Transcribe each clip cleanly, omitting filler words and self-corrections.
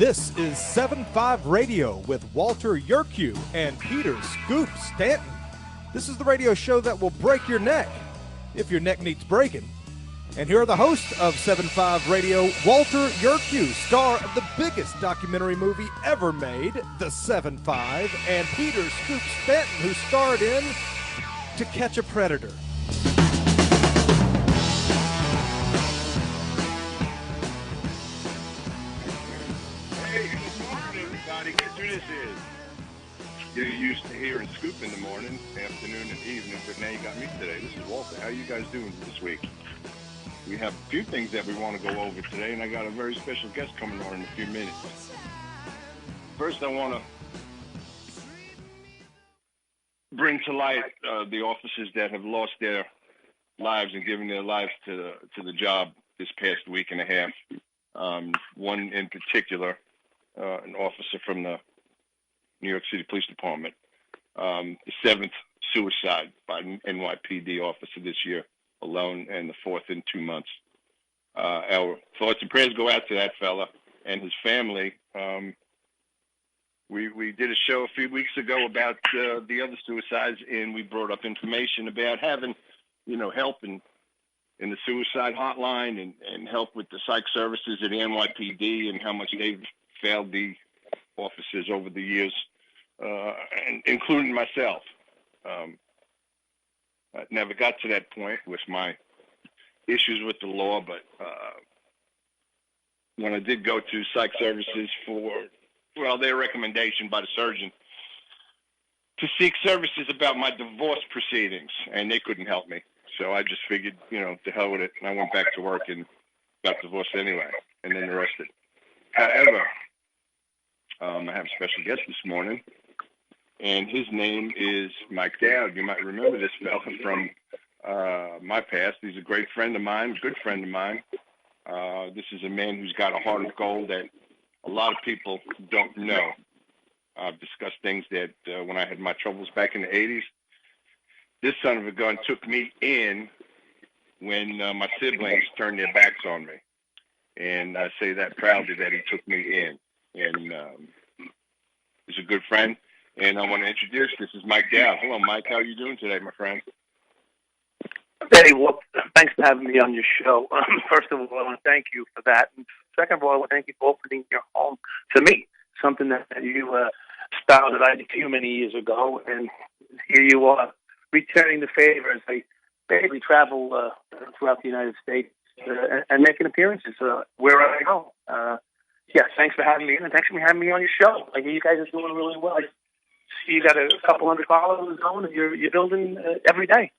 This is 7.5 Radio with Walter Yerkew and Peter Scoop Stanton. This is the radio show that will break your neck, if your neck needs breaking. And here are the hosts of 7.5 Radio, Walter Yerkew, star of the biggest documentary movie ever made, The 7.5, and Peter Scoop Stanton, who starred in To Catch a Predator. Guess who this is? You're used to hearing Scoop in the morning, afternoon, and evening, but now you got me today. This is Walter. How you guys doing this week? We have a few things that we want to go over today, and I got a very special guest coming on in a few minutes. First, I want to bring to light the officers that have lost their lives and given their lives to the job this past week and a half. One in particular, an officer from the New York City Police Department, the seventh suicide by an NYPD officer this year alone, and the fourth in 2 months. Our thoughts and prayers go out to that fella and his family. We did a show a few weeks ago about the other suicides, and we brought up information about having, help in the suicide hotline and help with the psych services at the NYPD and how much they've failed the officers over the years, and including myself. I never got to that point with my issues with the law, but when I did go to psych services for, their recommendation by the surgeon to seek services about my divorce proceedings, and they couldn't help me. So I just figured, to hell with it, and I went back to work and got divorced anyway, and then arrested. However, I have a special guest this morning, and his name is Mike Dowd. You might remember this fella from my past. He's a great friend of mine, good friend of mine. This is a man who's got a heart of gold that a lot of people don't know. I've discussed things that when I had my troubles back in the 80s, this son of a gun took me in when my siblings turned their backs on me. And I say that proudly that he took me in. And he's a good friend. And I want to introduce, this is Mike Dowd. Hello, Mike. How are you doing today, my friend? Hey, well, thanks for having me on your show. First of all, I want to thank you for that. And second of all, I want to thank you for opening your home to me, something that you started I did a few many years ago. And here you are returning the favor as I basically travel throughout the United States and making appearances where I go. Thanks for having me in, and thanks for having me on your show. I hear you guys are doing really well. I see you got a couple hundred followers going, and you're building every day.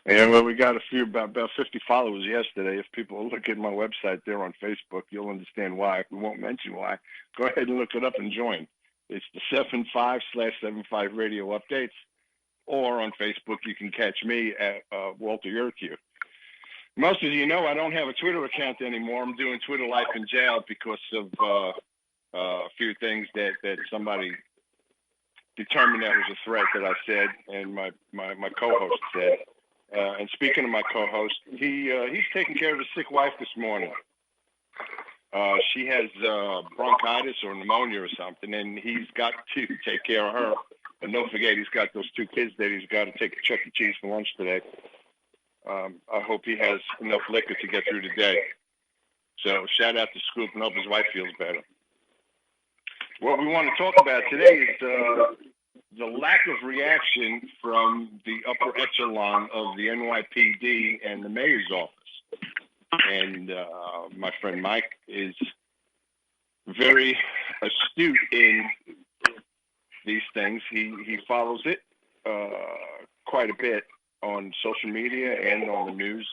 Yeah, well, we got about 50 followers yesterday. If people look at my website there on Facebook, you'll understand why. We won't mention why. Go ahead and look it up and join. It's the 7.5/7.5 Radio Updates, or on Facebook you can catch me at Walter Yerkew. Most of you know I don't have a Twitter account anymore. I'm doing Twitter life in jail because of a few things that somebody determined that was a threat that I said, and my co-host said. And speaking of my co-host, he's taking care of his sick wife this morning. She has bronchitis or pneumonia or something, and he's got to take care of her. And don't forget, he's got those 2 kids that he's got to take to Chuck E. Cheese for lunch today. I hope he has enough liquor to get through the day. So shout out to Scoop and hope his wife feels better. What we want to talk about today is the lack of reaction from the upper echelon of the NYPD and the mayor's office. And my friend Mike is very astute in these things. He follows it quite a bit on social media and on the news.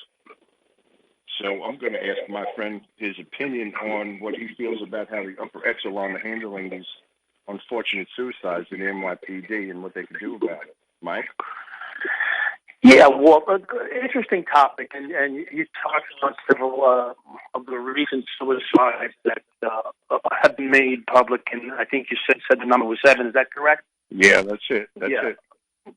So I'm going to ask my friend his opinion on what he feels about how the upper echelon are handling these unfortunate suicides in the NYPD and what they can do about it. Mike? Yeah, well, interesting topic, and you talked about several of the recent suicides that have been made public, and I think you said the number was 7. Is that correct? Yeah, that's it. That's it.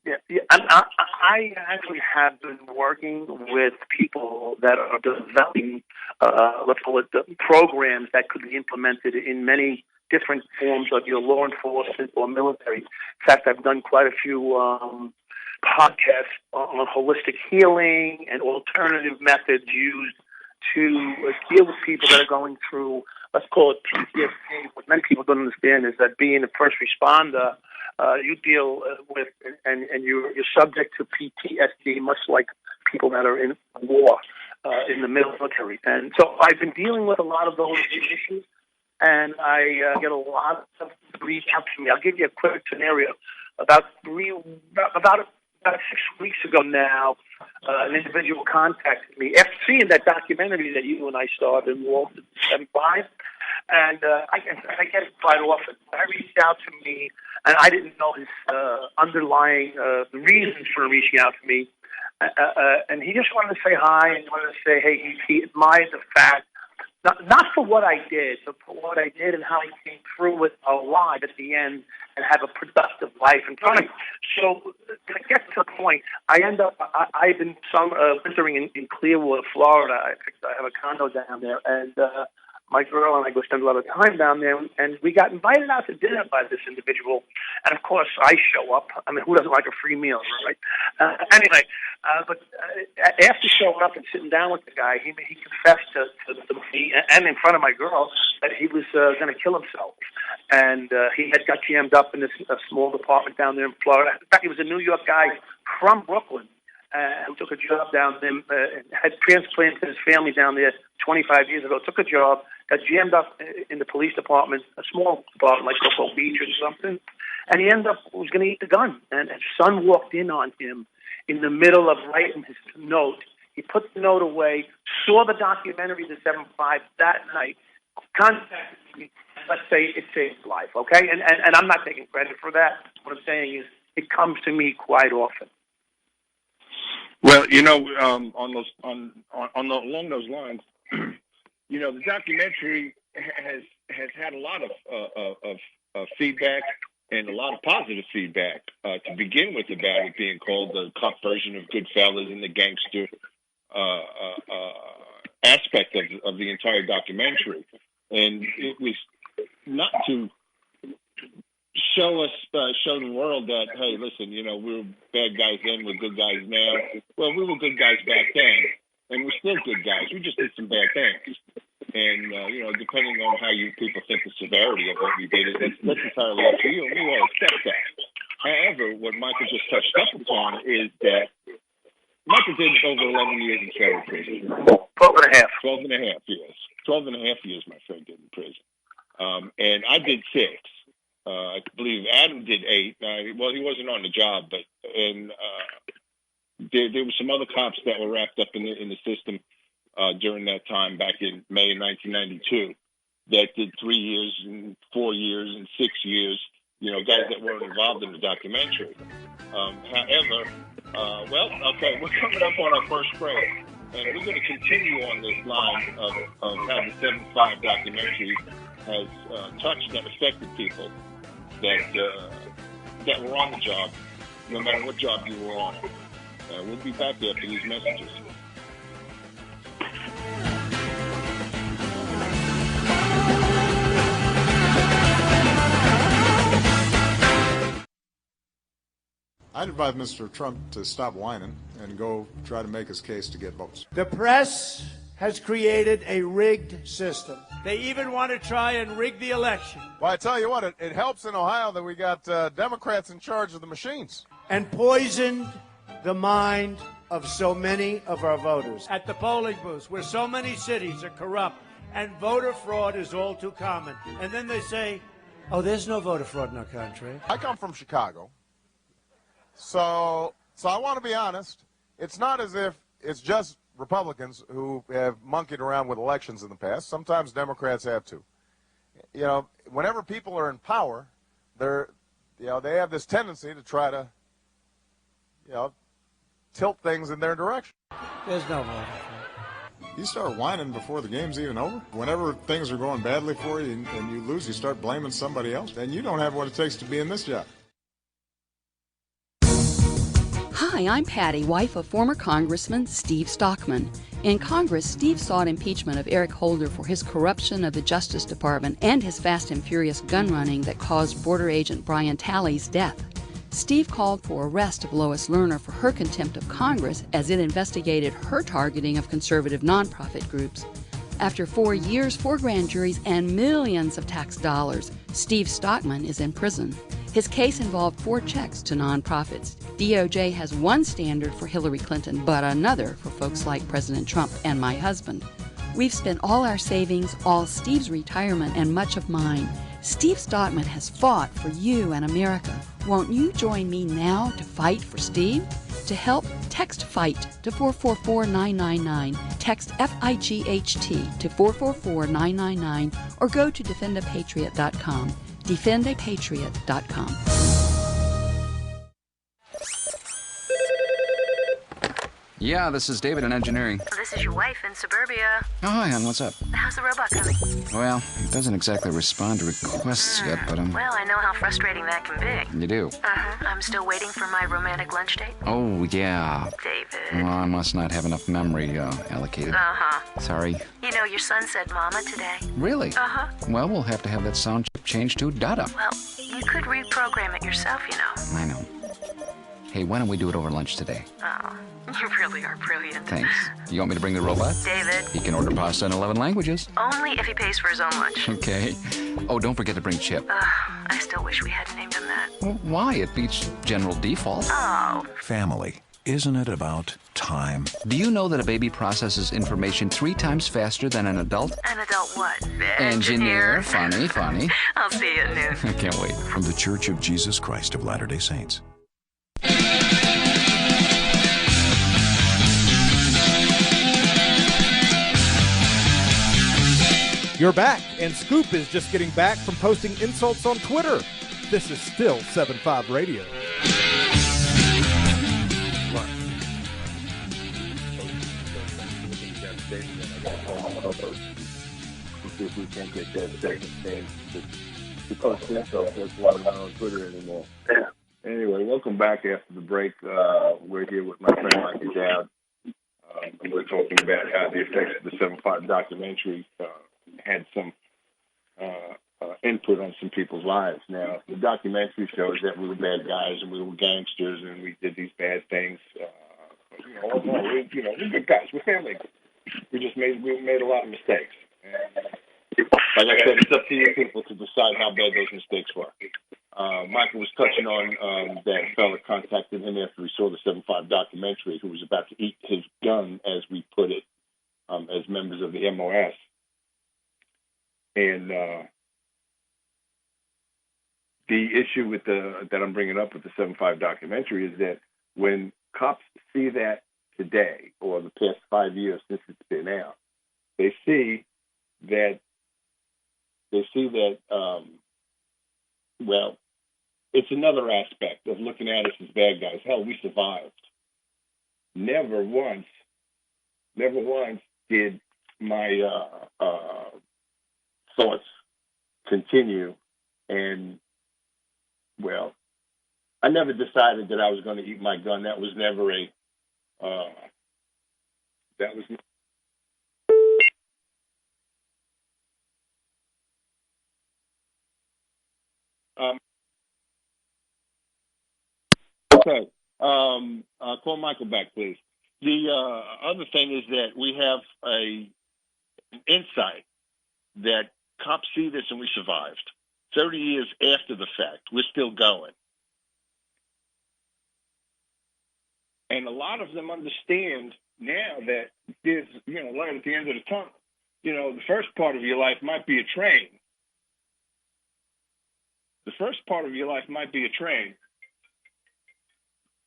Yeah. I actually have been working with people that are developing let's call it, programs that could be implemented in many different forms of your law enforcement or military. In fact, I've done quite a few podcasts on holistic healing and alternative methods used to deal with people that are going through, let's call it PTSD. What many people don't understand is that being a first responder, you deal with and you're subject to PTSD, much like people that are in war in the military. And so I've been dealing with a lot of those issues, and I get a lot of reach out to me. I'll give you a quick scenario. About 6 weeks ago now, an individual contacted me after seeing that documentary that you and I started in Walter 75, and I get it quite often. I reached out to me, and I didn't know his underlying reasons for reaching out to me, and he just wanted to say hi and wanted to say, hey, he admired the fact, not for what I did, but for what I did and how I came through with alive at the end and have a productive life in front of me. So to get to the point, I've been wintering in Clearwater, Florida. I have a condo down there, and my girl and I go spend a lot of time down there, and we got invited out to dinner by this individual. And of course, I show up. I mean, who doesn't like a free meal, right? Anyway, but after showing up and sitting down with the guy, he confessed to me and in front of my girl that he was going to kill himself. And he had got jammed up in this small apartment down there in Florida. In fact, he was a New York guy from Brooklyn who took a job down there, had transplanted his family down there 25 years ago, took a job, got jammed up in the police department, a small department like Cocoa Beach or something, and he ended up, was going to eat the gun. And his son walked in on him in the middle of writing his note. He put the note away, saw the documentary, the 7-5, that night, contacted me. Let's say it saved his life, okay? And I'm not taking credit for that. What I'm saying is it comes to me quite often. Well, along those lines, the documentary has had a lot of feedback and a lot of positive feedback to begin with about it being called the cop version of Goodfellas and the gangster aspect of the entire documentary. And it was not to show the world that, hey, listen, we're bad guys then, we're good guys now. Well, we were good guys back then, and we're still good guys. We just did some bad things. And, depending on how you people think the severity of what we did, that's entirely up to you, and we all accept that. However, what Michael just touched up upon is that Michael did over 11 years in federal prison. 12 and a half. 12 and a half years. 12 and a half years my friend did in prison. And I did 6. I believe Adam did 8. He wasn't on the job, but there were some other cops that were wrapped up in the system during that time back in May of 1992 that did 3 years and 4 years and 6 years. Guys that weren't involved in the documentary. However, we're coming up on our first break, and we're going to continue on this line of how the 7-5 documentary has touched and affected people that were on the job, no matter what job you were on. We'll be back after these messages. I'd advise Mr. Trump to stop whining and go try to make his case to get votes. The press has created a rigged system. They even want to try and rig the election. Well, I tell you what, it helps in Ohio that we got Democrats in charge of the machines. And poisoned the mind of so many of our voters. At the polling booths, where so many cities are corrupt and voter fraud is all too common. And then they say, oh, there's no voter fraud in our country. I come from Chicago. So I want to be honest. It's not as if it's just Republicans who have monkeyed around with elections in the past. Sometimes Democrats have too. Whenever people are in power, they have this tendency to try to, tilt things in their direction. There's no voter fraud. You start whining before the game's even over. Whenever things are going badly for you and you lose, you start blaming somebody else. And you don't have what it takes to be in this job. Hi, I'm Patty, wife of former Congressman Steve Stockman. In Congress, Steve sought impeachment of Eric Holder for his corruption of the Justice Department and his fast and furious gun running that caused border agent Brian Talley's death. Steve called for arrest of Lois Lerner for her contempt of Congress as it investigated her targeting of conservative nonprofit groups. After 4 years, 4 grand juries, and millions of tax dollars, Steve Stockman is in prison. His case involved 4 checks to nonprofits. DOJ has one standard for Hillary Clinton, but another for folks like President Trump and my husband. We've spent all our savings, all Steve's retirement, and much of mine. Steve Stockman has fought for you and America. Won't you join me now to fight for Steve? To help, text FIGHT to 444-999. Text FIGHT to 444-999 or go to defendapatriot.com. defendapatriot.com. Yeah, this is David in engineering. This is your wife in suburbia. Oh, hi, hon. What's up? How's the robot coming? Well, it doesn't exactly respond to requests yet, but Well, I know how frustrating that can be. You do? I'm still waiting for my romantic lunch date. Oh, yeah. David. Well, I must not have enough memory allocated. Sorry. You know, your son said mama today. Really? Well, we'll have to have that sound chip changed to Dowd. Well, you could reprogram it yourself, you know. I know. Hey, why don't we do it over lunch today? Oh, you really are brilliant. Thanks. You want me to bring the robot? David. He can order pasta in 11 languages. Only if he pays for his own lunch. Okay. Oh, don't forget to bring Chip. I still wish we hadn't named him that. Well, why? It beats general default. Oh. Family. Isn't it about time? Do you know that a baby processes information 3 times faster than an adult? An adult what? Engineer. Funny. I'll see you at noon. I can't wait. From the Church of Jesus Christ of Latter-day Saints. You're back, and Scoop is just getting back from posting insults on Twitter. This is still 7.5 Radio. If we can't get that second thing to post insults, that's why we're not on Twitter anymore. Yeah. Anyway, welcome back after the break. We're here with my friend Michael Dowd. And we're talking about how the effects of the 7.5 documentary had some input on some people's lives. Now, the documentary shows that we were bad guys and we were gangsters and we did these bad things. We're good guys. We're family. We made a lot of mistakes. And like I said, it's up to you people to decide how bad those mistakes were. Michael was touching on that fella contacted him after he saw the 7.5 documentary, who was about to eat his gun, as we put it, as members of the MOS. And the issue with that I'm bringing up with the 7.5 documentary is that when cops see that today, or the past 5 years since it's been out, they see that well, it's another aspect of looking at us as bad guys. Hell, we survived. Never once did my thoughts continue. And, well, I never decided that I was going to eat my gun. That was never Okay. Call Michael back, please. The other thing is that we have an insight that cops see this and we survived. 30 years after the fact, we're still going. And a lot of them understand now that there's, light at the end of the tunnel. The first part of your life might be a train.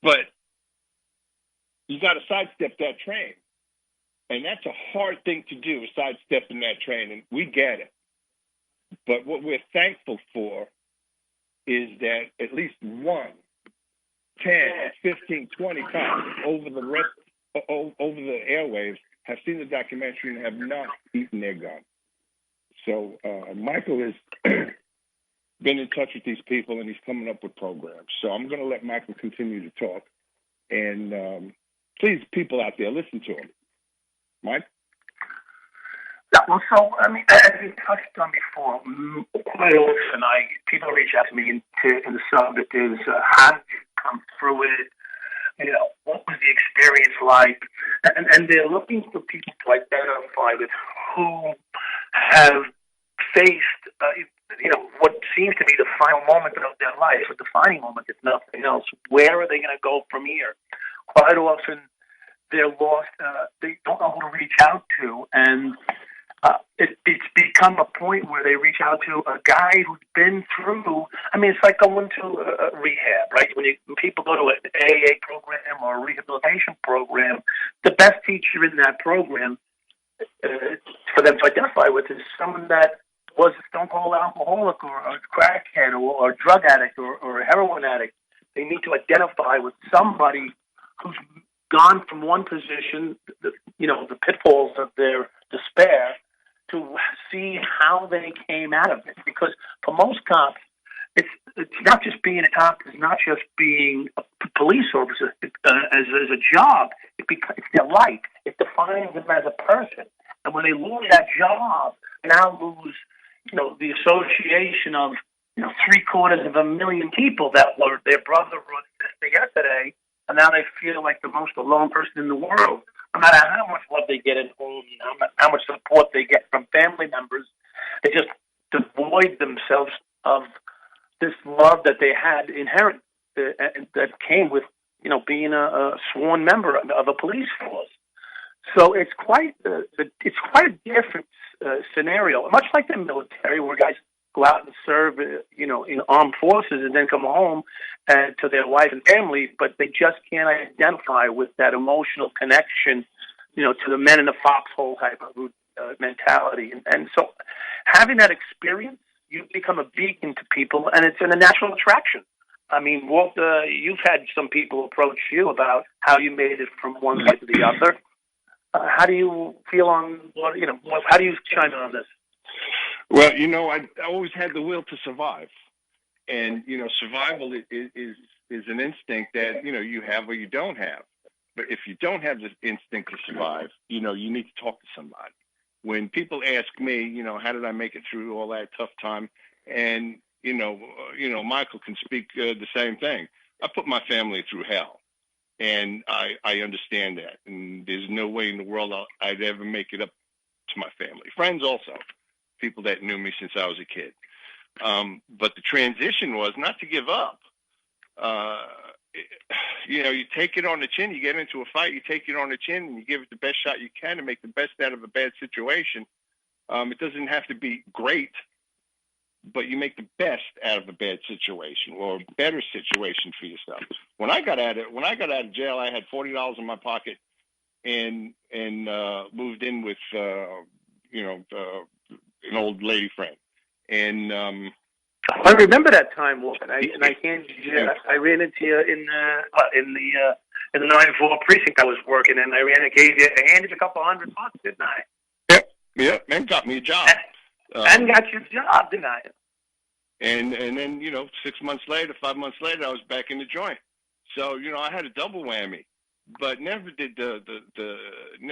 But you got to sidestep that train. And that's a hard thing to do, sidestepping that train, and we get it. But what we're thankful for is that at least 1, 10, 15, 20 cops over the airwaves have seen the documentary and have not eaten their gun. So Michael has been in touch with these people, and he's coming up with programs. So I'm going to let Michael continue to talk. And please, people out there, listen to him. Mike? Yeah, well, so, I mean, as we touched on before, quite often people reach out to me in the subject is, how did you come through it? You know, what was the experience like? And they're looking for people to identify with who have faced, what seems to be the final moment of their life, a defining moment, if nothing else. Where are they going to go from here? Quite often, they're lost. They don't know who to reach out to, and it's become a point where they reach out to a guy who's been through. I mean, it's like going to a rehab, right? When people go to an AA program or a rehabilitation program, the best teacher in that program for them to identify with is someone that was a stone cold alcoholic or a crackhead or a drug addict or a heroin addict. They need to identify with somebody who's gone from one position, the pitfalls of their despair, to see how they came out of it. Because for most cops, it's not just being a cop, it's not just being a police officer as a job. It's their life. It defines them as a person. And when they lose that job, they now lose, the association of, 750,000 people that were their brother or sister yesterday, and now they feel like the most alone person in the world. No matter how much love they get at home, how much support they get from family members, they just devoid themselves of this love that they had inherent, that came with, being a sworn member of a police force. So it's quite a different scenario, much like the military, where guys go out and serve, in armed forces and then come home to their wife and family, but they just can't identify with that emotional connection, to the men in the foxhole type of mentality. And so having that experience, you become a beacon to people, and it's a natural attraction. I mean, Walter, you've had some people approach you about how you made it from one side to the other. How do you feel on, how do you chime in on this? Well, I always had the will to survive. And, survival is an instinct that, you have or you don't have. But if you don't have this instinct to survive, you need to talk to somebody. When people ask me, how did I make it through all that tough time? And, Michael can speak the same thing. I put my family through hell. And I understand that. And there's no way in the world I'd ever make it up to my family. Friends also. People that knew me since I was a kid. But the transition was not to give up. You take it on the chin, you get into a fight, you take it on the chin, and you give it the best shot you can to make the best out of a bad situation. It doesn't have to be great, but you make the best out of a bad situation or a better situation for yourself. When I got out of jail, I had $40 in my pocket and moved in with, an old lady friend, and I remember that time, Wolf, and I ran into you in the 9-4 precinct I was working in. I handed you a couple $100, didn't I? Yep, and got me a job. And got you a job, didn't I? And then 5 months later, I was back in the joint. So I had a double whammy, but never did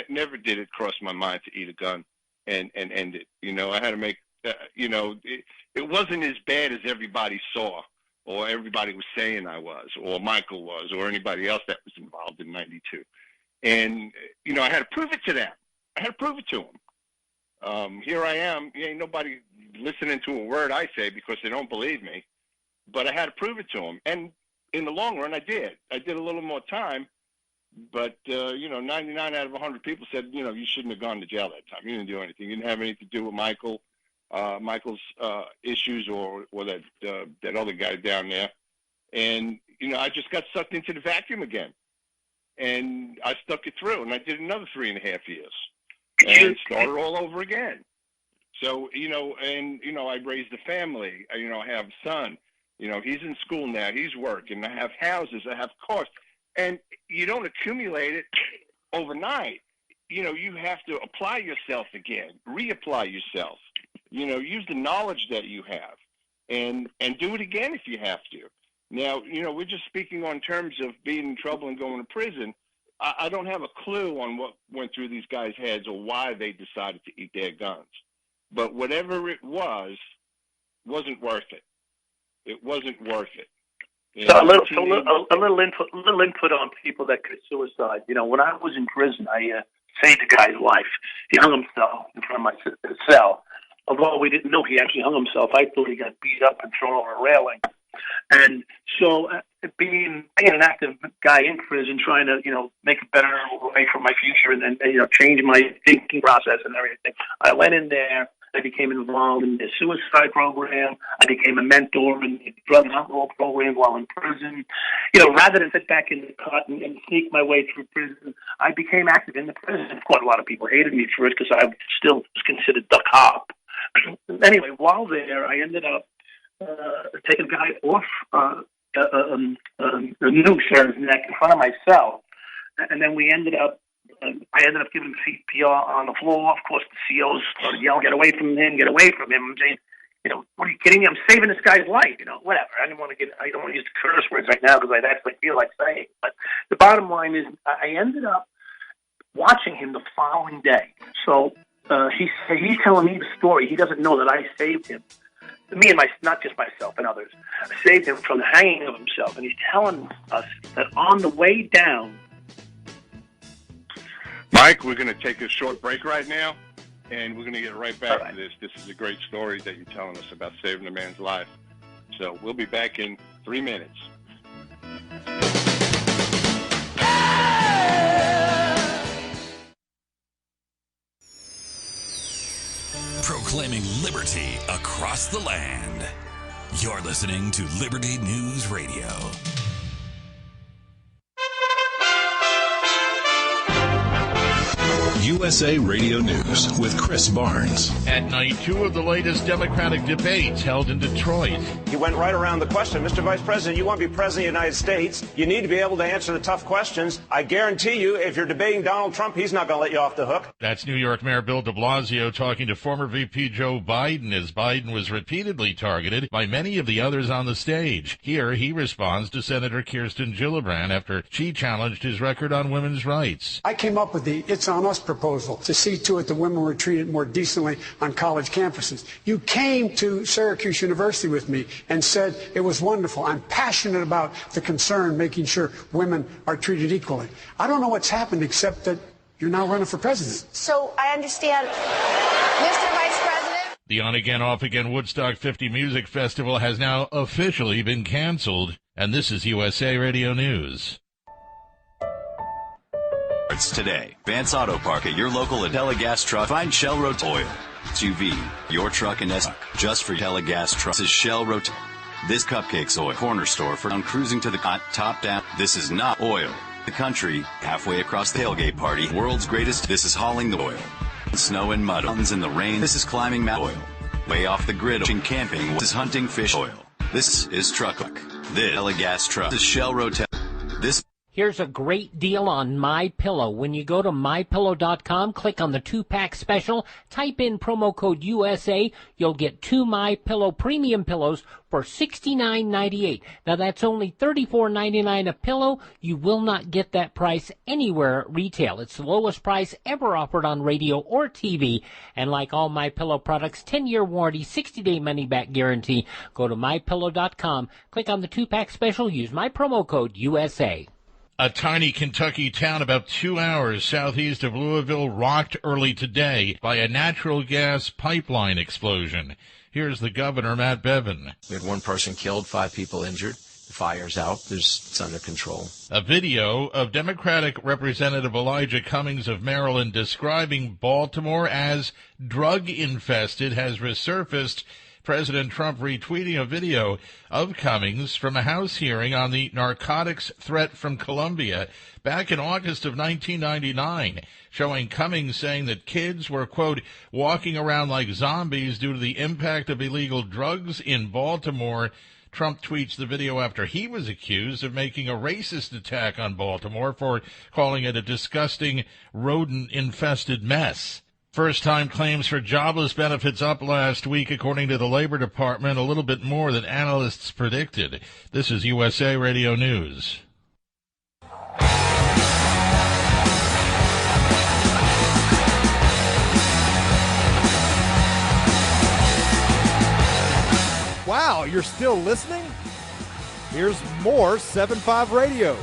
never did it cross my mind to eat a gun and end it. I had to make, it wasn't as bad as everybody saw or everybody was saying I was, or Michael was, or anybody else that was involved in 92. And, I had to prove it to them. I had to prove it to them. Here I am. Ain't nobody listening to a word I say because they don't believe me. But I had to prove it to them. And in the long run, I did. I did a little more time. But, 99 out of 100 people said, you shouldn't have gone to jail that time. You didn't do anything. You didn't have anything to do with Michael's issues or that other guy down there. And, I just got sucked into the vacuum again. And I stuck it through. And I did another 3.5 years. And started all over again. So, I raised a family. I have a son. He's in school now. He's working. I have houses. I have cars. And you don't accumulate it overnight. You have to apply yourself again, reapply yourself. Use the knowledge that you have and do it again if you have to. Now, we're just speaking on terms of being in trouble and going to prison. I don't have a clue on what went through these guys' heads or why they decided to eat their guns. But whatever it wasn't worth it. It wasn't worth it. So a little input on people that commit suicide. You know, when I was in prison, I saved a guy's life. He hung himself in front of my cell. Although we didn't know he actually hung himself, I thought he got beat up and thrown over a railing. And so being an active guy in prison, trying to, make a better way for my future and change my thinking process and everything, I went in there. I became involved in the suicide program. I became a mentor in the drug and alcohol program while in prison. Rather than sit back in the cut and sneak my way through prison, I became active in the prison. Of course, a lot of people hated me for it because I still was considered the cop. Anyway, while there, I ended up taking a guy off a noose around his neck in front of my cell, and then I ended up giving him CPR on the floor. Of course, the COs started yelling, "Get away from him! Get away from him!" I'm saying, what are you kidding me? I'm saving this guy's life. Whatever. I don't want to use the curse words right now because I actually feel like saying it. But the bottom line is, I ended up watching him the following day. So he's telling me the story. He doesn't know that I saved him. Me and not just myself and others, saved him from the hanging of himself. And he's telling us that on the way down. Mike, we're going to take a short break right now, and we're going to get right back to this. This is a great story that you're telling us about saving a man's life. So we'll be back in 3 minutes. Proclaiming liberty across the land. You're listening to Liberty News Radio. USA Radio News with Chris Barnes. At night 2 of the latest Democratic debates held in Detroit. You went right around the question. Mr. Vice President, you want to be President of the United States. You need to be able to answer the tough questions. I guarantee you, if you're debating Donald Trump, he's not going to let you off the hook. That's New York Mayor Bill de Blasio talking to former VP Joe Biden as Biden was repeatedly targeted by many of the others on the stage. Here, he responds to Senator Kirsten Gillibrand after she challenged his record on women's rights. I came up with the It's On Us proposal to see to it that women were treated more decently on college campuses. You came to Syracuse University with me and said it was wonderful. I'm passionate about the concern, making sure women are treated equally. I don't know what's happened except that you're now running for president. So I understand, Mr. Vice President. The on-again, off-again Woodstock 50 Music Festival has now officially been canceled. And this is USA Radio News. Today, Vance Auto Park at your local Adela Gas Truck. Find Shell Road Oil. SUV, your truck and SUV. Just for Adela Gas Truck. This is Shell Road. This Cupcakes Oil. Corner store for cruising to the top down. This is not oil. The country, halfway across the tailgate party. World's greatest. This is hauling the oil. Snow and mud. Mountains in the rain. This is climbing Mount Oil. Way off the grid. Camping. This is hunting fish oil. This is Truck. This Adela Gas Truck. This is Shell Road. This. Here's a great deal on MyPillow. When you go to MyPillow.com, click on the 2-pack special, type in promo code USA, you'll get 2 MyPillow premium pillows for $69.98. Now that's only $34.99 a pillow. You will not get that price anywhere at retail. It's the lowest price ever offered on radio or TV. And like all MyPillow products, 10-year warranty, 60-day money-back guarantee. Go to MyPillow.com, click on the 2-pack special, use my promo code USA. A tiny Kentucky town about 2 hours southeast of Louisville rocked early today by a natural gas pipeline explosion. Here's the governor, Matt Bevin. We had 1 person killed, 5 people injured. The fire's out. It's under control. A video of Democratic Representative Elijah Cummings of Maryland describing Baltimore as drug-infested has resurfaced. President Trump retweeting a video of Cummings from a House hearing on the narcotics threat from Colombia back in August of 1999, showing Cummings saying that kids were, quote, walking around like zombies due to the impact of illegal drugs in Baltimore. Trump tweets the video after he was accused of making a racist attack on Baltimore for calling it a disgusting, rodent-infested mess. First-time claims for jobless benefits up last week, according to the Labor Department, a little bit more than analysts predicted. This is USA Radio News. while you're still listening, here's more 7.5 Radio. All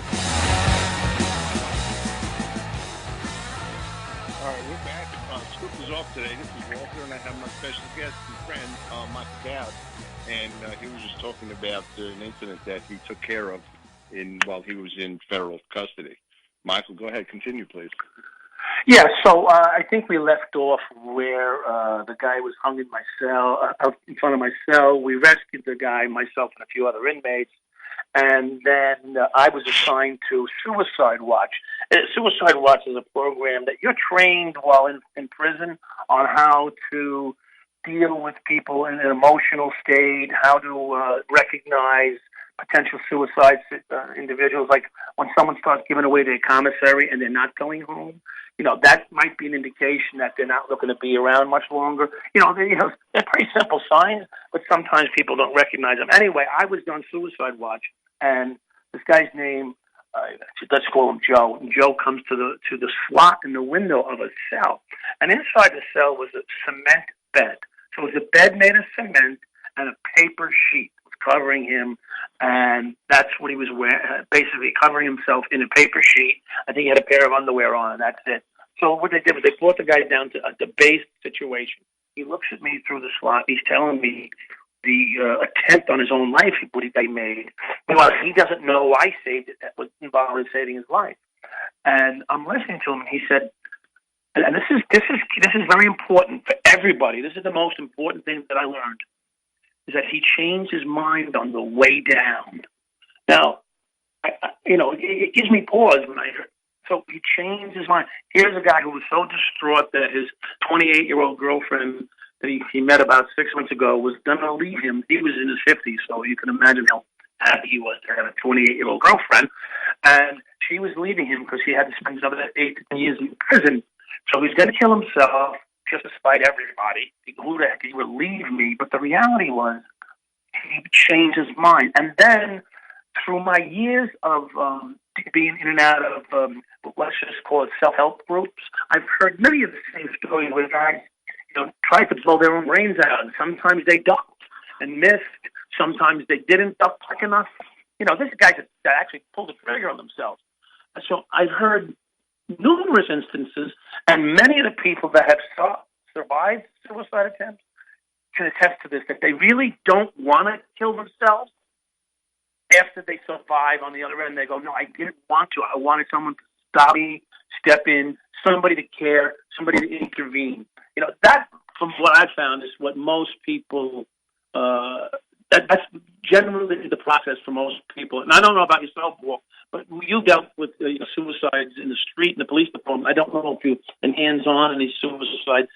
right, we're back. Scoop is off today. This is Walter, and I have my special guest and friend, Michael Dowd. And he was just talking about an incident that he took care of while he was in federal custody. Michael, go ahead. Continue, please. Yeah, so I think we left off where the guy was hung in my cell, out in front of my cell. We rescued the guy, myself and a few other inmates. And then I was assigned to Suicide Watch. Suicide Watch is a program that you're trained while in prison on how to deal with people in an emotional state, how to recognize potential suicide individuals. Like when someone starts giving away their commissary and they're not going home, that might be an indication that they're not looking to be around much longer. They're pretty simple signs, but sometimes people don't recognize them. Anyway, I was on Suicide Watch, and this guy's name, let's call him Joe. And Joe comes to the slot in the window of a cell, and inside the cell was a cement bed. So it was a bed made of cement and a paper sheet covering him, and that's what he was wearing, basically covering himself in a paper sheet. I think he had a pair of underwear on, and that's it. So what they did was they brought the guy down to a debased situation. He looks at me through the slot. He's telling me the attempt on his own life what he made. Well, he doesn't know I saved it. That was involved in saving his life. And I'm listening to him, and he said, and this is very important for everybody. This is the most important thing that I learned, is that he changed his mind on the way down. Now, it gives me pause when I heard. So he changed his mind. Here's a guy who was so distraught that his 28-year-old girlfriend that he met about 6 months ago was going to leave him. He was in his 50s, so you can imagine how happy he was to have a 28-year-old girlfriend. And she was leaving him because he had to spend another 8 to 10 years in prison. So he's going to kill himself just to spite everybody. Who the heck, he would leave me? But the reality was he changed his mind. And then through my years of being in and out of, let's just call it self-help groups, I've heard many of the same stories where guys try to blow their own brains out. And sometimes they ducked and missed. Sometimes they didn't duck quick enough. This is guys that actually pulled the trigger on themselves. So I've heard numerous instances, and many of the people that have survived suicide attempts can attest to this, that they really don't want to kill themselves. After they survive on the other end, they go, no, I didn't want to. I wanted someone to stop me, step in, somebody to care, somebody to intervene. That, from what I've found, is what most people, that's generally the process for most people. And I don't know about yourself, Walt, but you dealt with suicides in the street, in the police department. I don't know if you've been hands-on in these suicide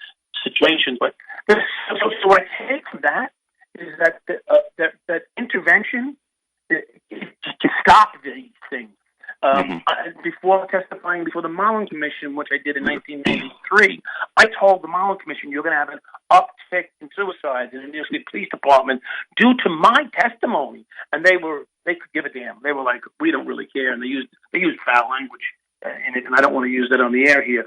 situations, but so what I take from that is that intervention to stop these things. Before testifying before the Mullen Commission, which I did in 1993, I told the Mullen Commission you're going to have an uptick in suicides in the New York City Police Department due to my testimony, and they could give a damn. They were like, we don't really care, and they used foul language in it, and I don't want to use that on the air here.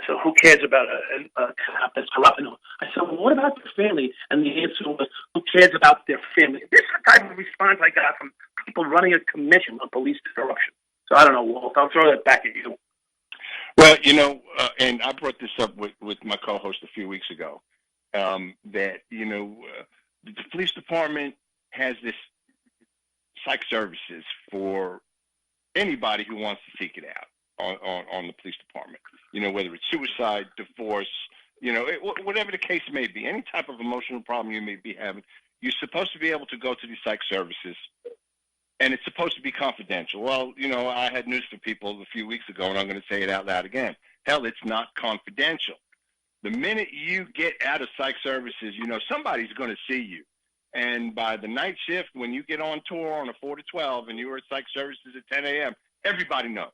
So who cares about a cop that's corrupt? I said, well, what about their family? And the answer was, who cares about their family? This is the type of response I got from people running a commission on police corruption. So I don't know, Walt. I'll throw that back at you. Well, and I brought this up with my co-host a few weeks ago, that, the police department has this psych services for anybody who wants to seek it out on the police department. Whether it's suicide, divorce, whatever the case may be, any type of emotional problem you may be having, you're supposed to be able to go to these psych services, and it's supposed to be confidential. Well, I had news for people a few weeks ago, and I'm going to say it out loud again. Hell, it's not confidential. The minute you get out of psych services, somebody's going to see you. And by the night shift, when you get on tour on a 4 to 12 and you were at psych services at 10 a.m., everybody knows.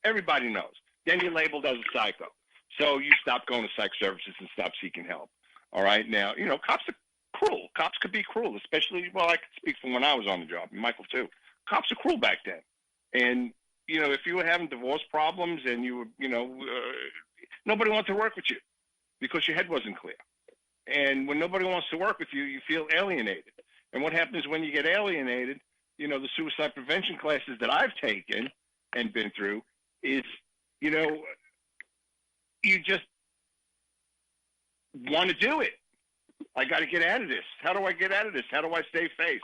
Everybody knows. Then you're labeled as a psycho. So you stop going to psych services and stop seeking help. All right? Now, cops are cruel. Cops could be cruel, especially, I could speak from when I was on the job, and Michael too. Cops are cruel back then. And, if you were having divorce problems and you were, nobody wanted to work with you because your head wasn't clear. And when nobody wants to work with you, you feel alienated. And what happens when you get alienated, the suicide prevention classes that I've taken and been through is, you just want to do it. I got to get out of this. How do I get out of this? How do I save face?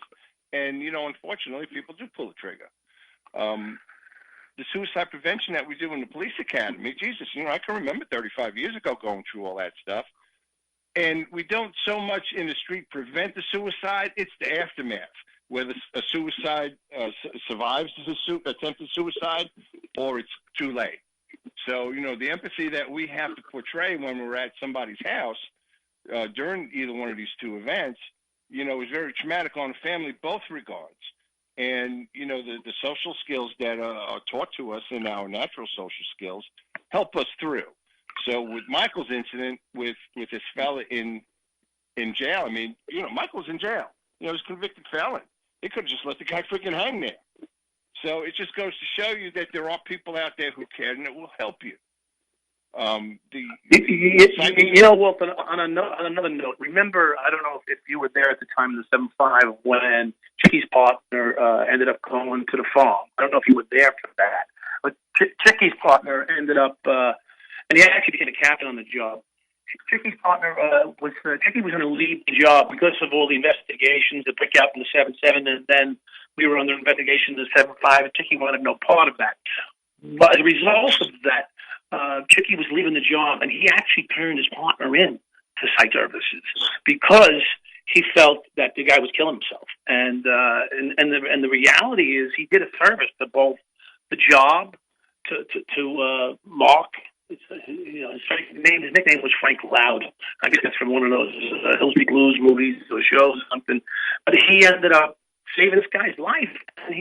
And, unfortunately, people do pull the trigger. The suicide prevention that we do in the police academy, Jesus, I can remember 35 years ago going through all that stuff. And we don't so much in the street prevent the suicide, it's the aftermath, whether a suicide survives attempted suicide or it's too late. So, the empathy that we have to portray when we're at somebody's house during either one of these two events, is very traumatic on the family, both regards. And, the social skills that are taught to us in our natural social skills help us through. So with Michael's incident with this fella in jail, Michael's in jail. He's a convicted felon. They could have just let the guy freaking hang there. So it just goes to show you that there are people out there who care and it will help you. Wolf, on another note, remember, I don't know if you were there at the time of the 7-5 when Chickie's partner ended up going to the farm. I don't know if you were there for that. But Chickie's partner ended up, and he actually became a captain on the job. Chickie's partner Chickie was going to leave the job because of all the investigations that picked out in the 7-7, and then we were under investigation in the 7-5, and Chickie wanted no part of that. But as a result of that, Chickie was leaving the job, and he actually turned his partner in to site services because he felt that the guy was killing himself. And the reality is, he did a service to both the job, to Mark. His nickname was Frank Loud. I guess that's from one of those Hill Street Blues movies or shows or something. But he ended up saving this guy's life. And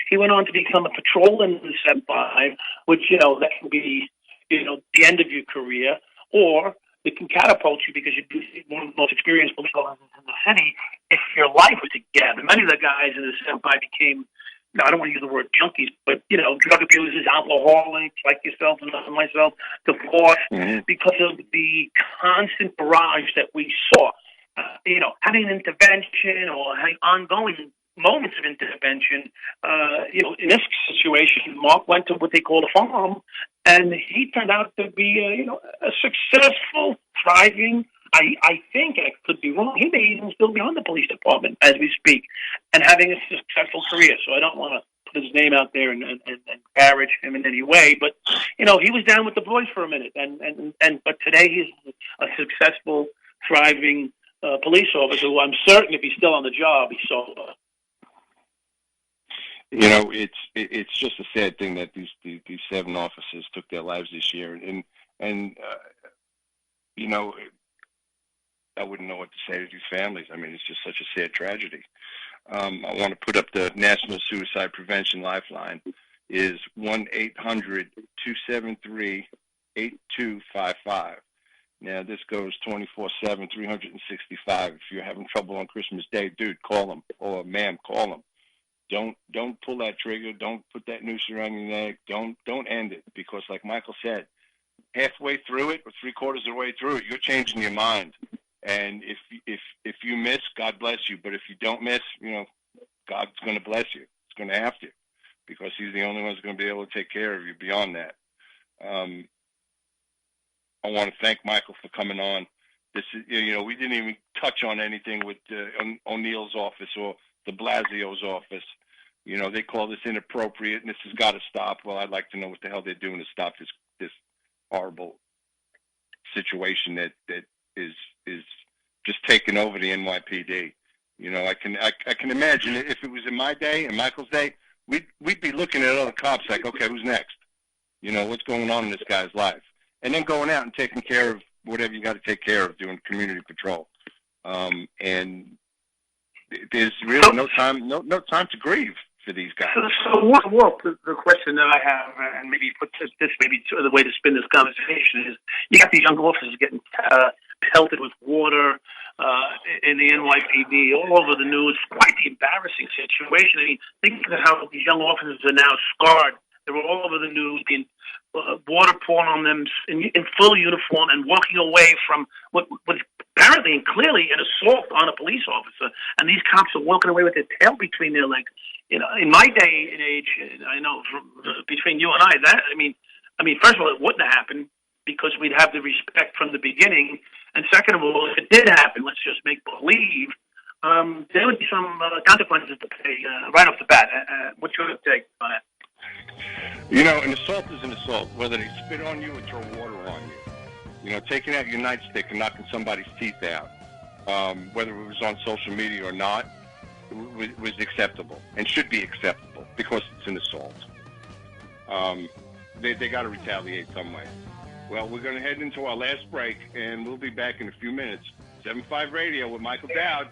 he went on to become a patrolman in the 7-5, which, that can be, the end of your career, or it can catapult you because you're one of the most experienced police officers in the city if your life was together. Many of the guys in the 7-5 became, I don't want to use the word junkies, but, drug abusers, alcoholics like yourself and myself, divorced, because of the constant barrage that we saw. Having an intervention or having ongoing moments of intervention. In this situation, Mark went to what they call a farm, and he turned out to be, a successful, thriving. I think, I could be wrong, he may even still be on the police department as we speak, and having a successful career. So I don't want to put his name out there and encourage him in any way, but he was down with the boys for a minute, but today he's a successful, thriving police officer who I'm certain, if he's still on the job, he's sober. It's just a sad thing that these 7 officers took their lives this year, and I wouldn't know what to say to these families. It's just such a sad tragedy. I want to put up the National Suicide Prevention Lifeline is 1-800-273-8255. Now this goes 24/7, 365. If you're having trouble on Christmas Day, dude, call them, or ma'am, call them. Don't pull that trigger. Don't put that noose around your neck. Don't end it, because like Michael said, halfway through it or 3/4 of the way through it, you're changing your mind. And if you miss, God bless you. But if you don't miss, God's going to bless you. It's going to have to, because He's the only one who's going to be able to take care of you beyond that. I want to thank Michael for coming on. This is, we didn't even touch on anything with O'Neill's office or de Blasio's office. They call this inappropriate and this has got to stop. Well, I'd like to know what the hell they're doing to stop this horrible situation that is just taking over the NYPD. I can imagine if it was in my day, in Michael's day, we'd be looking at other cops like, okay, who's next? What's going on in this guy's life? And then going out and taking care of whatever you got to take care of, doing community patrol. And there's really no time to grieve for these guys. So Wolf, the question that I have, and maybe put this maybe the way to spin this conversation is, you got these young officers getting pelted with water in the NYPD all over the news. Quite the embarrassing situation. Think of how these young officers are now scarred. They were all over the news, being water pouring on them in full uniform and walking away from what apparently apparently and clearly an assault on a police officer, and these cops are walking away with their tail between their legs. You know, in my day and age, I know between you and I, first of all, it wouldn't have happened because we'd have the respect from the beginning, and second of all, if it did happen, let's just make believe, there would be some consequences to pay right off the bat. What's your take on it? You know, an assault is an assault, whether they spit on you or throw water on you. You know, taking out your nightstick and knocking somebody's teeth out, whether it was on social media or not, was acceptable and should be acceptable because it's an assault. They got to retaliate some way. Well, we're going to head into our last break, and we'll be back in a few minutes. 7.5 Radio with Michael Dowd.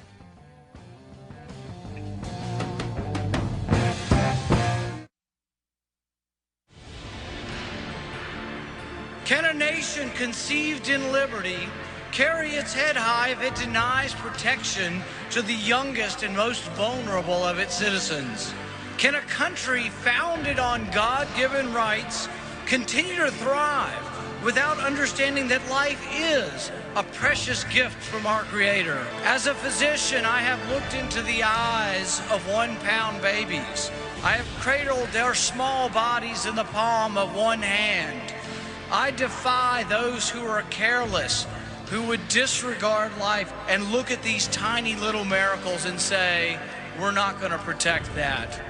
Can a nation conceived in liberty carry its head high if it denies protection to the youngest and most vulnerable of its citizens? Can a country founded on God-given rights continue to thrive without understanding that life is a precious gift from our Creator? As a physician, I have looked into the eyes of 1-pound babies. I have cradled their small bodies in the palm of one hand. I defy those who are careless, who would disregard life and look at these tiny little miracles and say, we're not going to protect that.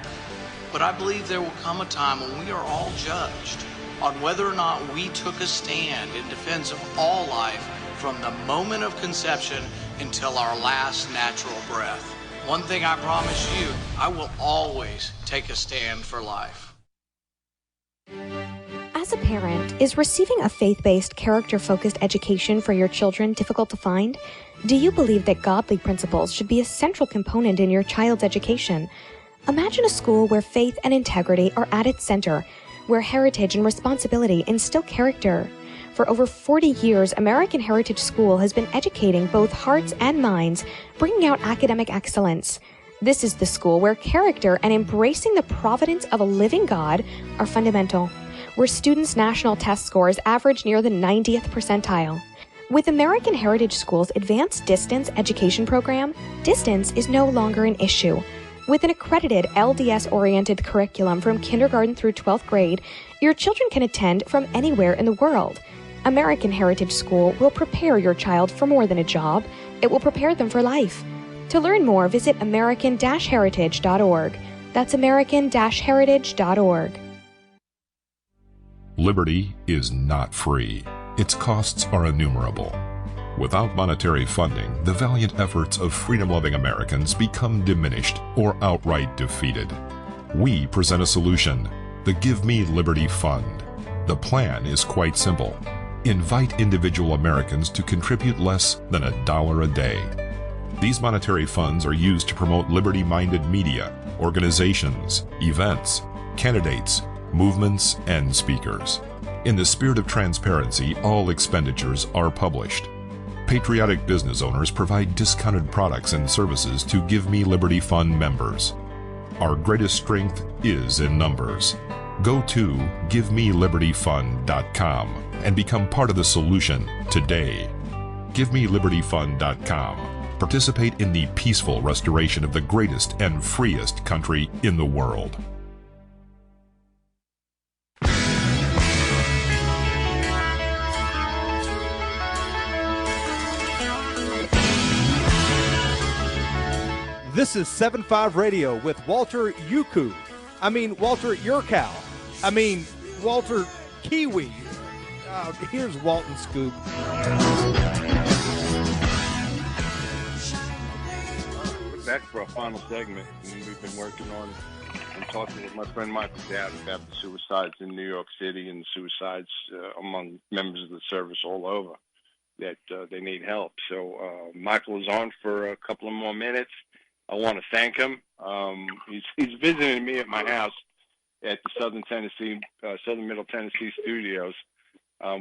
But I believe there will come a time when we are all judged on whether or not we took a stand in defense of all life from the moment of conception until our last natural breath. One thing I promise you, I will always take a stand for life. As a parent, is receiving a faith-based, character-focused education for your children difficult to find? Do you believe that godly principles should be a central component in your child's education? Imagine a school where faith and integrity are at its center, where heritage and responsibility instill character. For over 40 years, American Heritage School has been educating both hearts and minds, bringing out academic excellence. This is the school where character and embracing the providence of a living God are fundamental, where students' national test scores average near the 90th percentile. With American Heritage School's Advanced Distance Education Program, distance is no longer an issue. With an accredited LDS-oriented curriculum from kindergarten through 12th grade, your children can attend from anywhere in the world. American Heritage School will prepare your child for more than a job. It will prepare them for life. To learn more, visit american-heritage.org. That's american-heritage.org. Liberty is not free. Its costs are innumerable. Without monetary funding, the valiant efforts of freedom-loving Americans become diminished or outright defeated. We present a solution, the Give Me Liberty Fund. The plan is quite simple. Invite individual Americans to contribute less than $1 a day. These monetary funds are used to promote liberty-minded media, organizations, events, candidates, movements, and speakers. In the spirit of transparency, all expenditures are published. Patriotic business owners provide discounted products and services to Give Me Liberty Fund members. Our greatest strength is in numbers. Go to GiveMeLibertyFund.com and become part of the solution today. GiveMeLibertyFund.com. Participate in the peaceful restoration of the greatest and freest country in the world. This is 7.5 Radio with Walter Yuku. Walter Yurkow. Walter Kiwi. Here's Walton Scoop. We're back for our final segment. We've been working on and talking with my friend Michael Dowd about the suicides in New York City and suicides among members of the service all over that they need help. So Michael is on for a couple of more minutes. I want to thank him. He's visiting me at my house at the Southern Middle Tennessee studios.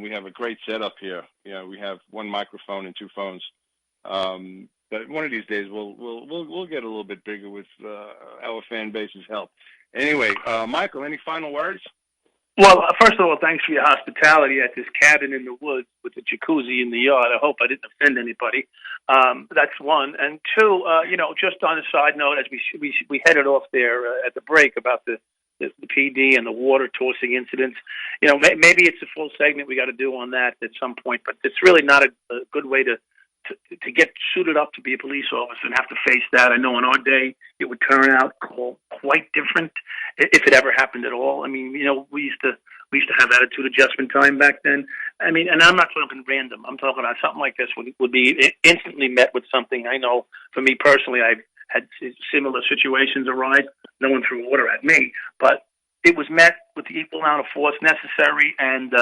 We have a great setup here. We have one microphone and two phones. But one of these days we'll get a little bit bigger with our fan base's help. Anyway, Michael, any final words? Well, first of all, thanks for your hospitality at this cabin in the woods with the jacuzzi in the yard. I hope I didn't offend anybody. That's one. And two, just on a side note, as we headed off there at the break about the PD and the water tossing incidents, maybe it's a full segment we got to do on that at some point, but it's really not a good way to get suited up to be a police officer and have to face that. I know in our day it would turn out quite different if it ever happened at all. I mean, we used to have attitude adjustment time back then. I mean, and I'm not talking random. I'm talking about something like this would be instantly met with something. I know for me personally, I've had similar situations arise. No one threw water at me, but it was met with the equal amount of force necessary, and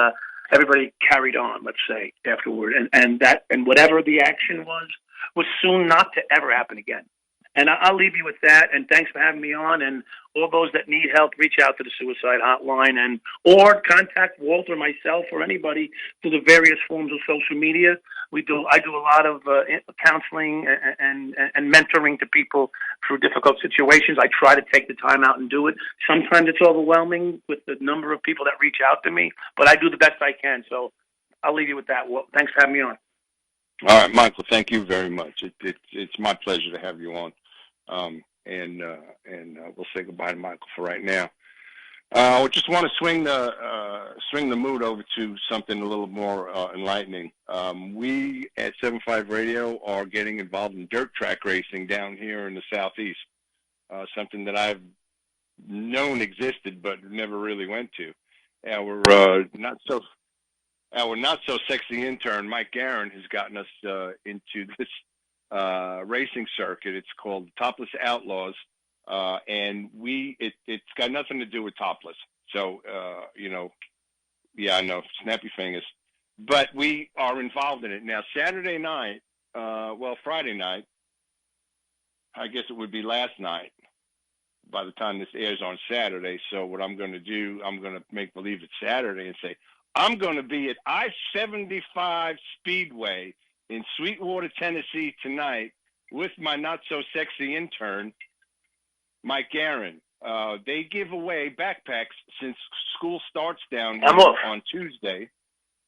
everybody carried on, let's say, afterward. And whatever the action was soon not to ever happen again. And I'll leave you with that. And thanks for having me on. And all those that need help, reach out to the suicide hotline or contact Walter, myself, or anybody through the various forms of social media. I do a lot of counseling and mentoring to people through difficult situations. I try to take the time out and do it. Sometimes it's overwhelming with the number of people that reach out to me, but I do the best I can. So I'll leave you with that. Well, thanks for having me on. All right, Michael, thank you very much. It's my pleasure to have you on. And we'll say goodbye to Michael for right now. I just want to swing the mood over to something a little more enlightening. We at 7.5 Radio are getting involved in dirt track racing down here in the Southeast, something that I've known existed but never really went to. Our not so sexy intern, Mike Guerin, has gotten us into this racing circuit. It's called Topless Outlaws, and it's got nothing to do with topless. So, yeah, I know, snappy fingers. But we are involved in it. Now, Friday night, I guess it would be last night by the time this airs on Saturday. So what I'm going to do, I'm going to make believe it's Saturday and say, I'm going to be at I-75 Speedway in Sweetwater, Tennessee tonight with my not-so-sexy intern, Mike Guerin. They give away backpacks since school starts down here on Tuesday,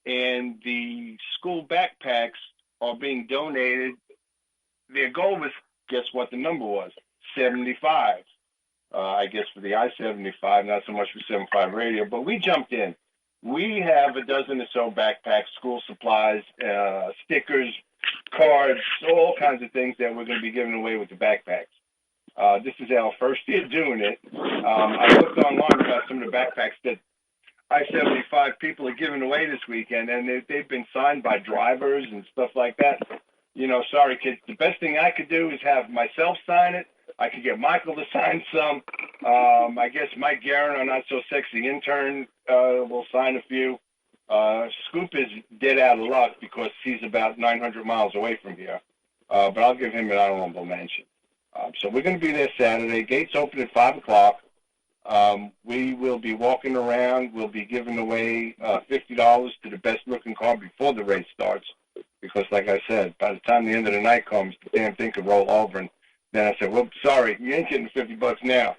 and the school backpacks are being donated. Their goal was, guess what the number was? 75. I guess for the I-75, not so much for 7.5 Radio, but we jumped in. We have a dozen or so backpacks, school supplies, stickers, cards, all kinds of things that we're going to be giving away with the backpacks. This is our first year doing it. I looked online about some of the backpacks that I-75 people are giving away this weekend, and they've been signed by drivers and stuff like that. Sorry, kids. The best thing I could do is have myself sign it. I could get Michael to sign some. I guess Mike Guerin, our not-so-sexy intern, will sign a few. Scoop is dead out of luck because he's about 900 miles away from here. But I'll give him an honorable mention. So we're going to be there Saturday. Gates open at 5 o'clock. We will be walking around. We'll be giving away $50 to the best-looking car before the race starts because, like I said, by the time the end of the night comes, the damn thing could roll over. And then I said, well, sorry, you ain't getting $50 now.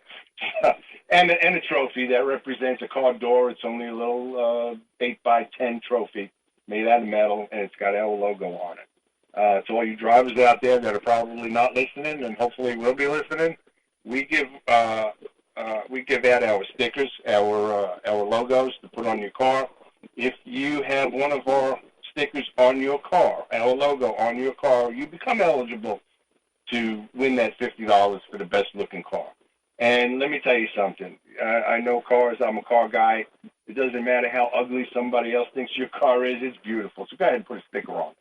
and a trophy that represents a car door. It's only a little 8x10 trophy made out of metal, and it's got our logo on it. To all you drivers out there that are probably not listening and hopefully will be listening, we give out our stickers, our logos to put on your car. If you have one of our stickers on your car, our logo on your car, you become eligible to win that $50 for the best-looking car. And let me tell you something. I know cars. I'm a car guy. It doesn't matter how ugly somebody else thinks your car is. It's beautiful. So go ahead and put a sticker on.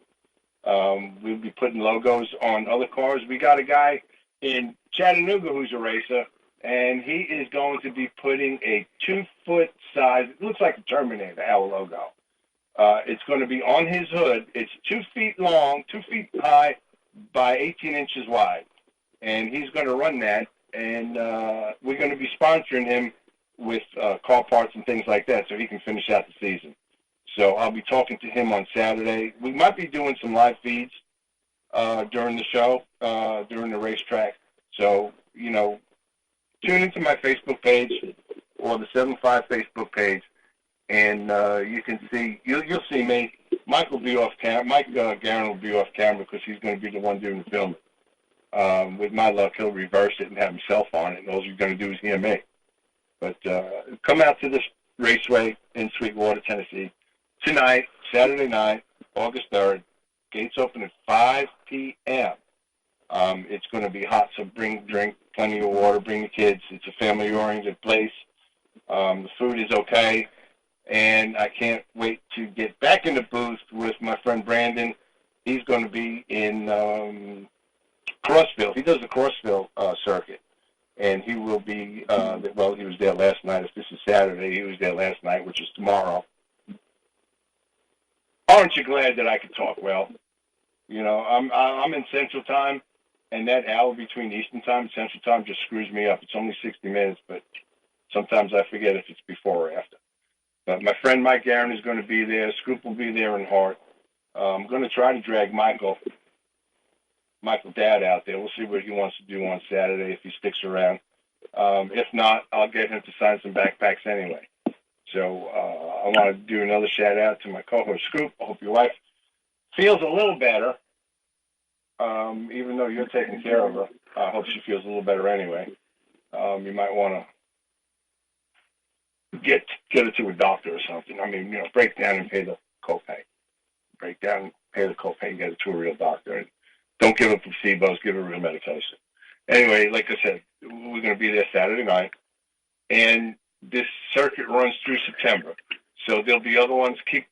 We'll be putting logos on other cars. We got a guy in Chattanooga who's a racer, and he is going to be putting a 2-foot size, it looks like a Terminator, our logo. It's going to be on his hood. It's 2 feet long, 2 feet high, by 18 inches wide. And he's going to run that, and we're going to be sponsoring him with car parts and things like that so he can finish out the season. So I'll be talking to him on Saturday. We might be doing some live feeds during the show, during the racetrack. So, tune into my Facebook page or the 7.5 Facebook page and you can see you'll see me. Mike will be off camera. Mike Guerin will be off camera because he's going to be the one doing the filming. With my luck, he'll reverse it and have himself on it, and all he's going to do is hear me. But come out to this raceway in Sweetwater, Tennessee, tonight, Saturday night, August 3rd. Gates open at 5 p.m. It's going to be hot, so drink plenty of water, bring the kids. It's a family-oriented place. The food is okay, and I can't wait to get back in the booth with my friend Brandon. He's going to be in Crossville. He does the Crossville circuit, and he will be, well, he was there last night. If this is Saturday, he was there last night, which is tomorrow. Aren't you glad that I could talk well? You know, I'm in Central Time, and that hour between Eastern Time and Central Time just screws me up. It's only 60 minutes, but sometimes I forget if it's before or after. But my friend Mike Guerin is going to be there. Scoop will be there in Hart. I'm going to try to drag Michael Dowd out there. We'll see what he wants to do on Saturday if he sticks around. If not, I'll get him to sign some backpacks anyway. So I want to do another shout-out to my co-host, Scoop. I hope your wife feels a little better, even though you're taking care of her. I hope she feels a little better anyway. You might want to get her to a doctor or something. I mean, you know, break down and pay the copay. Break down and pay the copay and get her to a real doctor. And don't give her placebos, give her real medication. Anyway, like I said, we're going to be there Saturday night. And this circuit runs through September. So there'll be other ones. Keep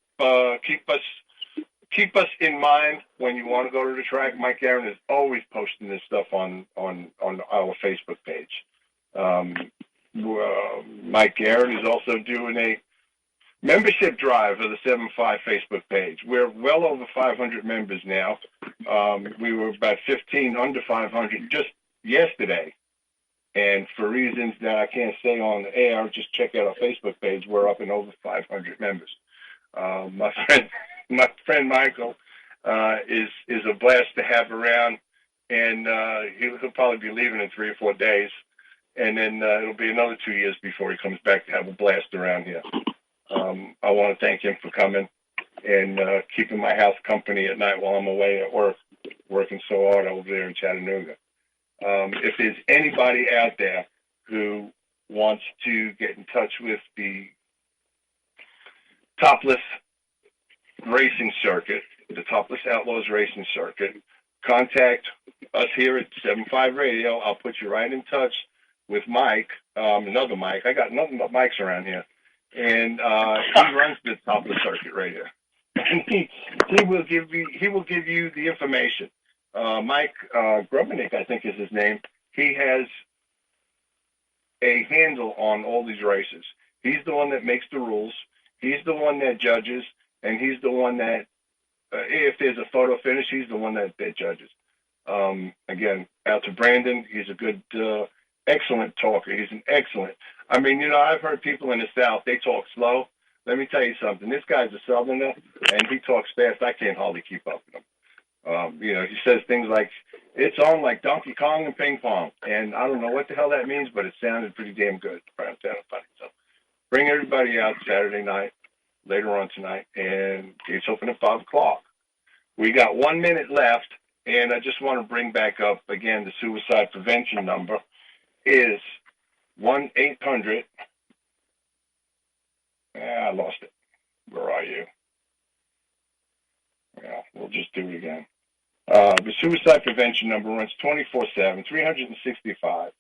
us in mind when you want to go to the track. Mike Guerin is always posting this stuff on our Facebook page. Mike Guerin is also doing a membership drive of the 7.5 Facebook page. We're well over 500 members now. We were about 15 under 500 just yesterday. And for reasons that I can't say on the air, just check out our Facebook page. We're up in over 500 members. My friend Michael is a blast to have around, and he'll probably be leaving in 3 or 4 days, and then it'll be another 2 years before he comes back to have a blast around here. I want to thank him for coming and keeping my house company at night while I'm away at work, working so hard over there in Chattanooga. If there's anybody out there who wants to get in touch with the Topless Racing Circuit, the Topless Outlaws Racing Circuit, contact us here at 7.5 Radio. I'll put you right in touch with Mike, another Mike. I got nothing but Mikes around here. And he runs the Topless Circuit Radio. And he will give you the information. Mike Grubenick, I think is his name. He has a handle on all these races. He's the one that makes the rules. He's the one that judges, and he's the one that, if there's a photo finish, he's the one that judges. Again, out to Brandon. He's a good, excellent talker. He's an excellent. I mean, you know, I've heard people in the South, they talk slow. Let me tell you something. This guy's a Southerner, and he talks fast. I can't hardly keep up with him. You know, he says things like, it's on like Donkey Kong and ping pong. And I don't know what the hell that means, but it sounded pretty damn good. It sounded funny. So bring everybody out Saturday night, later on tonight, and gates open at 5 o'clock. We got 1 minute left, and I just want to bring back up, again, the suicide prevention number is 1-800. I lost it. Where are you? Yeah, we'll just do it again. The suicide prevention number runs 24/7, 365.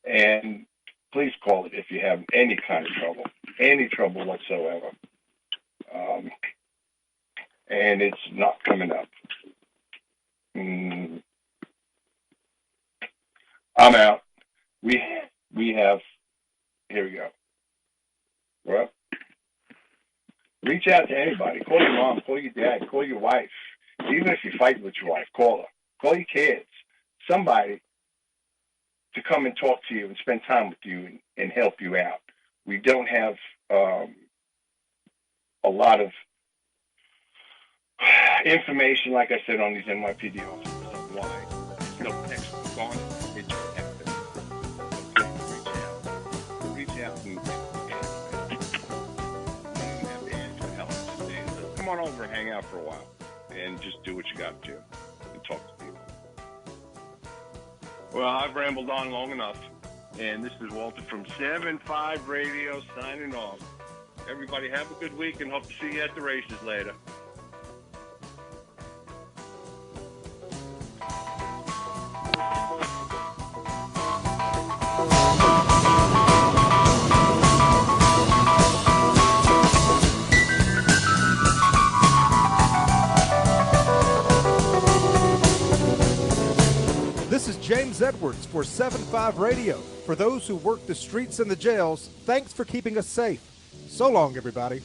And please call it if you have any kind of trouble whatsoever. And it's not coming up. I'm out. We have, here we go. Well, reach out to anybody. Call your mom, call your dad, call your wife. Even if you fight with your wife, call her. Call your kids. Somebody to come and talk to you and spend time with you and help you out. We don't have a lot of information, like I said, on these NYPD officers of why no text was gone. It's active. So reach out and come on over and hang out for a while and just do what you got to and talk to people. Well, I've rambled on long enough, and this is Walter from 7-5 Radio signing off. Everybody have a good week and hope to see you at the races later. This is James Edwards for 7-5 Radio. For those who work the streets and the jails, thanks for keeping us safe. So long, everybody.